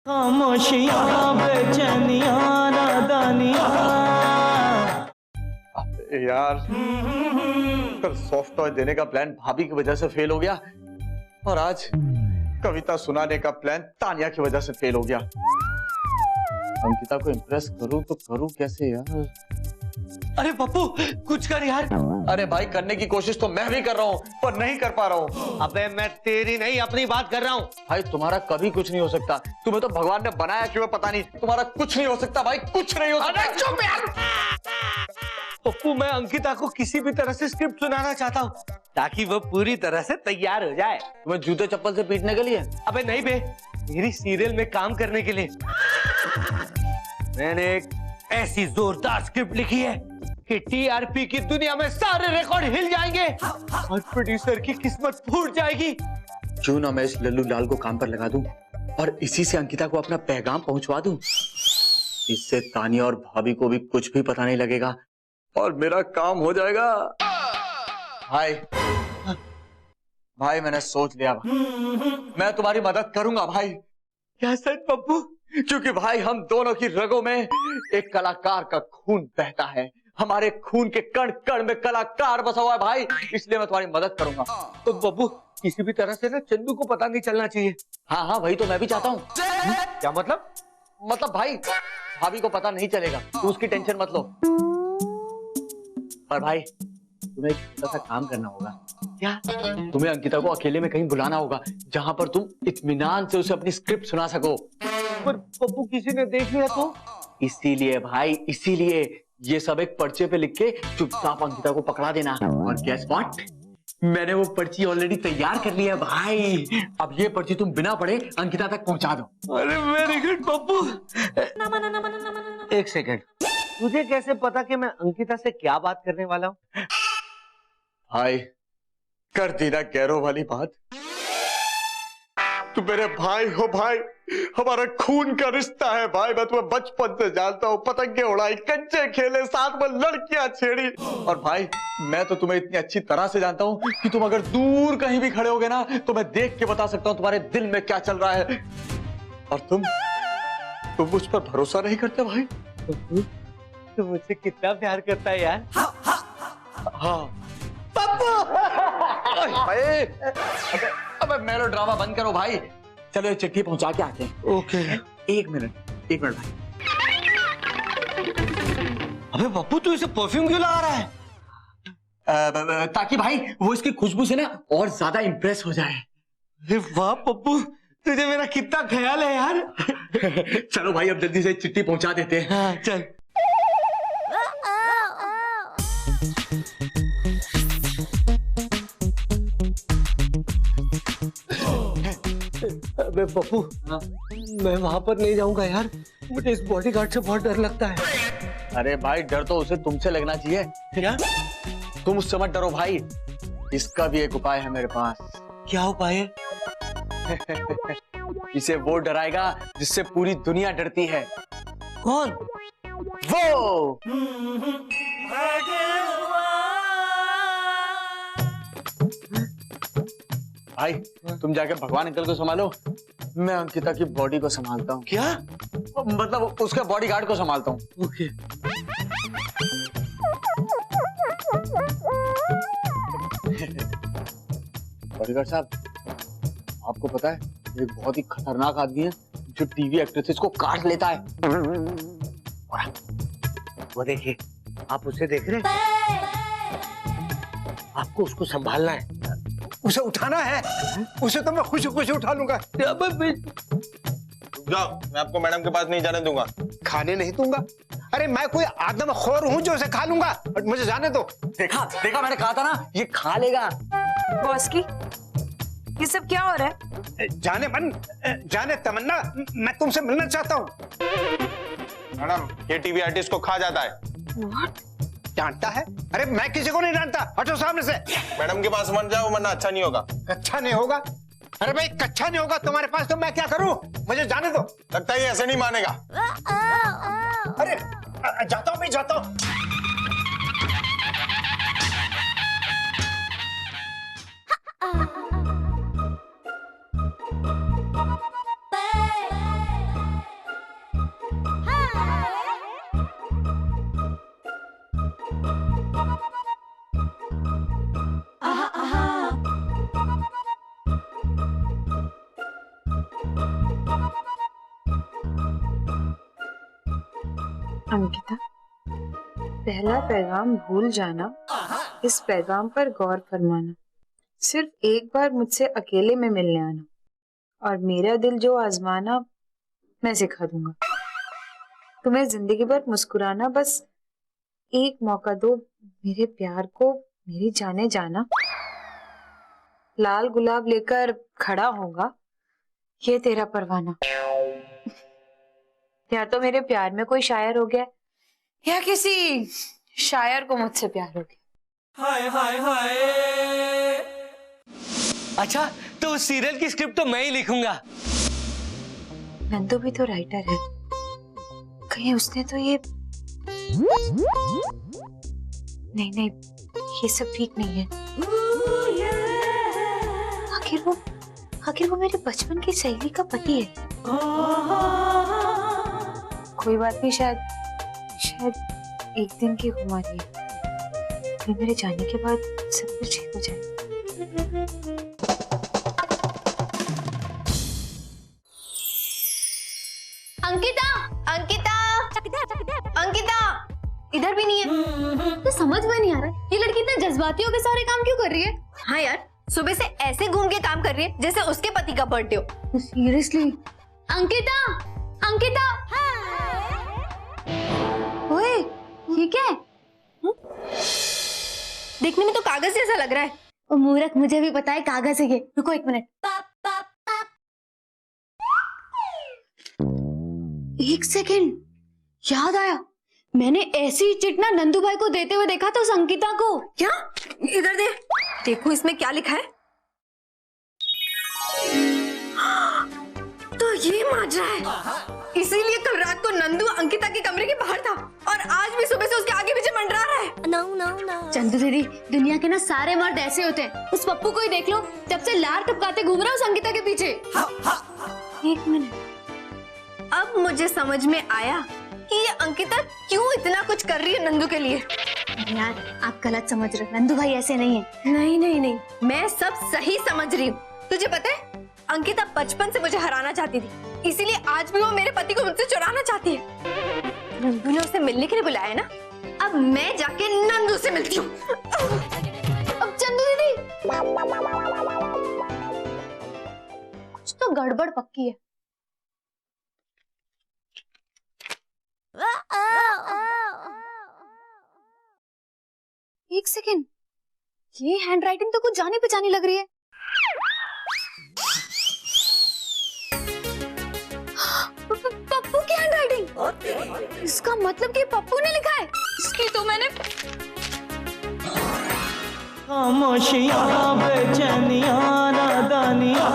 खामोशियां बेचैनियां नादानियां। यार कल soft toy देने का प्लान भाभी की वजह से फेल हो गया और आज कविता सुनाने का प्लान तानिया की वजह से फेल हो गया। अंकिता को इम्प्रेस करूं तो करूं कैसे यार? अरे पप्पू कुछ कर यार। अरे भाई करने की कोशिश तो मैं भी कर रहा हूँ पर नहीं कर पा रहा हूँ। अबे मैं तेरी नहीं अपनी बात कर रहा हूँ। भाई तुम्हारा कभी कुछ नहीं हो सकता। तुम्हें तो भगवान ने बनाया क्यों पता नहीं। तुम्हारा कुछ नहीं हो सकता भाई, कुछ नहीं हो सकता। अरे चुप यार। पप्पू मैं अंकिता को किसी भी तरह से स्क्रिप्ट सुनाना चाहता हूँ ताकि वो पूरी तरह से तैयार हो जाए। तुम्हें जूते चप्पल से पीटने के लिए? अबे नहीं बे, मेरी सीरियल में काम करने के लिए। मैंने एक ऐसी जोरदार स्क्रिप्ट लिखी है कि टीआरपी की दुनिया में सारे रिकॉर्ड हिल जाएंगे और प्रोड्यूसर की किस्मत फूट जाएगी। क्यों ना मैं इस लल्लू लाल को काम पर लगा दूं और इसी से अंकिता को अपना पैगाम पहुंचवा दूं। इससे तानिया और भाभी को भी कुछ भी पता नहीं लगेगा और मेरा काम हो जाएगा। भाई भाई मैंने सोच लिया मैं तुम्हारी मदद करूंगा भाई। क्या सच पप्पू? क्योंकि भाई हम दोनों की रगों में एक कलाकार का खून बहता है। हमारे खून के कण कण में कलाकार बसा हुआ है भाई, इसलिए मैं तुम्हारी मदद करूंगा। तो बब्बू किसी भी तरह से ना चंदू को पता नहीं चलना चाहिए। हाँ हाँ वही तो मैं भी चाहता हूँ। क्या मतलब? मतलब भाई भाभी को पता नहीं चलेगा, तू उसकी टेंशन मत लो। पर भाई तुम्हें एक छोटा सा काम करना होगा। क्या? तुम्हें अंकिता को अकेले में कहीं बुलाना होगा जहां पर तुम इत्मीनान से उसे अपनी स्क्रिप्ट सुना सको। पर पप्पू किसी ने देख लिया तो? इसीलिए भाई इसीलिए ये सब एक पर्चे पे लिख के चुपचाप अंकिता को पकड़ा देना। और गेस व्हाट, मैंने वो पर्ची ऑलरेडी तैयार कर ली है भाई। अब ये पर्ची तुम बिना पढ़े अंकिता तक पहुंचा दो। अरे वेरी गुड पप्पू। एक सेकंड, तुझे कैसे पता कि मैं अंकिता से क्या बात करने वाला हूँ? भाई कर दी ना गैरों वाली बात। तू मेरे भाई हो भाई, हमारा खून का रिश्ता है भाई। मैं तुम्हें बचपन से जानता हूँ, पतंगे उड़ाई, कंचे खेले, साथ में लड़कियां छेड़ी। और भाई मैं तो तुम्हें इतनी अच्छी तरह से जानता हूँ कि तुम अगर दूर कहीं भी खड़े होगे ना तो मैं देख के बता सकता हूँ तुम्हारे दिल में क्या चल रहा है। और तुम मुझ पर भरोसा नहीं करते भाई। तू मुझसे कितना प्यार करता है यार। हाँ पप्पू। अबे मेलो ड्रामा बंद करो भाई, चलो ये चिट्ठी पहुंचा के आते हैं। ओके। एक मिनट भाई। अबे पप्पू तू इसे परफ्यूम क्यों लगा रहा है? ताकि भाई वो इसकी खुशबू से ना और ज्यादा इंप्रेस हो जाए। अरे वाह पप्पू, तुझे मेरा कितना ख्याल है यार। चलो भाई अब जल्दी से चिट्ठी पहुंचा देते हैं। हाँ चल। अबे पप्पू मैं वहां पर नहीं जाऊंगा यार, मुझे इस बॉडीगार्ड से बहुत डर लगता है। अरे भाई डर तो उसे तुमसे लगना चाहिए। क्या? तुम उससे मत डरो भाई, इसका भी एक उपाय है मेरे पास। क्या उपाय है? इसे वो डराएगा जिससे पूरी दुनिया डरती है। कौन? वो भाई तुम जाके भगवान अंकल को संभालो, मैं अंकिता की बॉडी को संभालता हूँ। क्या? मतलब उसके बॉडीगार्ड को संभालता हूँ। ओके। बॉडीगार्ड साहब आपको पता है एक बहुत ही खतरनाक आदमी है जो टीवी एक्ट्रेसेस को काट लेता है। वो देखिए, आप उसे देख रहे हैं? आपको उसको संभालना है, उसे उठाना है। उसे तो मैं खुशी खुशी उठा लूंगा। जाओ, मैं आपको मैडम के पास नहीं जाने दूंगा। खाने नहीं दूंगा? अरे मैं कोई आदमखोर हूँ जो उसे खा लूंगा? मुझे जाने दो। देखा मैंने कहा था ना ये खा लेगा। बॉस की ये सब क्या हो रहा है? जाने तमन्ना, मैं तुमसे मिलना चाहता हूँ। मैडम ये टीवी आर्टिस्ट को खा जाता है। What? जानता है? अरे मैं किसी को नहीं जानता, हटो सामने से। मैडम के पास मत जाओ वरना अच्छा नहीं होगा। अच्छा नहीं होगा? अरे भाई कच्चा नहीं होगा तुम्हारे पास तो मैं क्या करूं? मुझे जाने दो। लगता है ये ऐसे नहीं मानेगा। अरे जाता हूं, मैं जाता हूं। अंकिता, पहला पैगाम भूल जाना, इस पैगाम पर गौर फरमाना। सिर्फ एक बार मुझसे अकेले में मिलने आना, और मेरा दिल जो आजमाना मैं सिखा दूंगा। तुम्हें जिंदगी भर मुस्कुराना, बस एक मौका दो मेरे प्यार को, मेरी जाने जाना। लाल गुलाब लेकर खड़ा होगा ये तेरा परवाना। या तो मेरे प्यार में कोई शायर हो गया, या किसी शायर को मुझसे प्यार हो गया। हाय हाय हाय। अच्छा, तो उस सीरियल की स्क्रिप्ट तो मैं ही लिखूंगा। नंदू भी तो राइटर है, कहीं उसने तो ये नहीं नहीं, ये सब ठीक नहीं है। आखिर वो मेरे बचपन की सहेली का पति है। कोई बात नहीं, शायद एक दिन की खुमारी है, फिर मेरे जाने के बाद सब कुछ ठीक हो जाए। अंकिता, अंकिता, अंकिता, इधर भी नहीं है। तो समझ में नहीं आ रहा ये लड़की इतना जज्बाती होकर सारे काम क्यों कर रही है। हाँ यार, सुबह से ऐसे घूम के काम कर रही है जैसे उसके पति का बर्थडे हो। सीरियसली अंकिता, अंकिता, ओए ये क्या है? देखने में तो कागज जैसा लग रहा है। ओ मूर्ख, मुझे भी पता है कागज है ये। रुको एक मिनट। एक सेकेंड, याद आया, मैंने ऐसी चिट ना नंदू भाई को देते हुए देखा था उस अंकिता को। क्या? इधर दे, देखो इसमें क्या लिखा है। तो ये माजरा है, इसीलिए कल रात को नंदू अंकिता के कमरे के बाहर था और आज भी सुबह से उसके आगे पीछे मंडरा रहा है। No. चंदू दीदी, दुनिया के ना सारे मर्द ऐसे होते हैं। उस पप्पू को ही देख लो, जब से लार टपकाते घूम रहा है उस अंकिता के पीछे। एक मिनट, अब मुझे समझ में आया कि ये अंकिता क्यों इतना कुछ कर रही है नंदू के लिए। यार आप गलत समझ रहे हो, नंदू भाई ऐसे नहीं है। नहीं, मैं सब सही समझ रही हूँ। तुझे पता है अंकिता बचपन से मुझे हराना चाहती थी, इसीलिए आज भी वो मेरे पति को मुझसे चुराना चाहती है। नंदू ने उसे मिलने के लिए बुलाया ना, अब मैं जाके नंदू से मिलती हूँ। अब चंदू दीदी, कुछ तो गड़बड़ पक्की है। एक सेकेंड, ये हैंडराइटिंग तो कुछ जानी पहचानी लग रही है। पप्पू की हैंडराइटिंग, इसका मतलब कि पप्पू ने लिखा है। इसकी तो मैंने खामोशियां, बेचैनियां, नादानियां,